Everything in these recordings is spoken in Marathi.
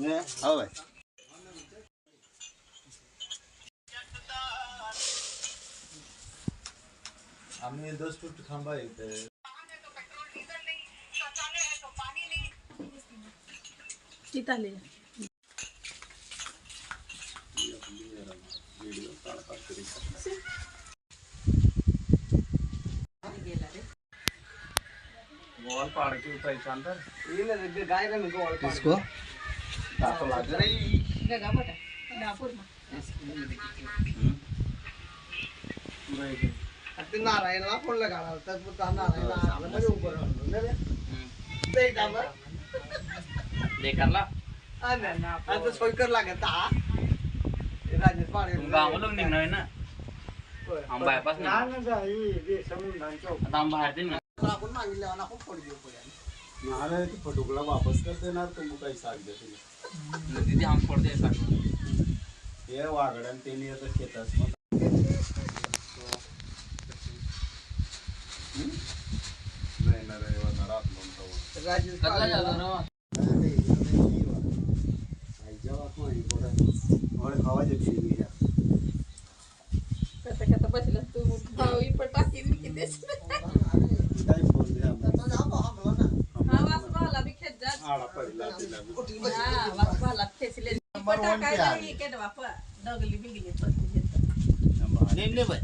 हो भाई आम्ही 10 फूट थांबा इथे आले वॉल पाड़ के ऊपर अंदर ये गाय का मेरे को वॉल इसको तो लग रही गगा बटा दापूर में ते नारायणला फोन लगाना तर नारायण मध्ये उभं राहतो ना रे ते दाम लेकरला आता सोयकर लागत हा राजेश पाडे गाव लोक निघणार ना हम बायपास ना जाई दे समुद्रांच्या आता हम बाहेर दिन आपण मागितले ना खूप पडी देऊ पड्या नारे तो फटुकला वापस कर देणार तुम काही साग दे तुला दीदी हम फोड़ दे साथ हे वागडन ते नाही आता शेतात नाही ना रे वाला रात म्हणतो राजेश कदला पाडे जातो ना और खावा जे पी गया कथा कथा बसलं तू भावी पटाकी मी किती काय बोल दे हम तो जाबो हमला ना हा वास भाला भी खेत जा आडा पडला तिला हा वास भाला खेचले पटाका ही केड बापा डगली बिगली पडली नेमले बाय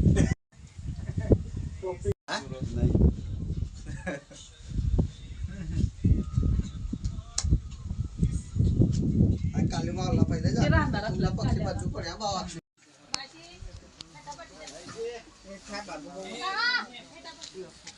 नाही काली मारला पाहिजे ते राहणार तुला असलं पक्षी बाजू पड्या बाबा माझी फटाफट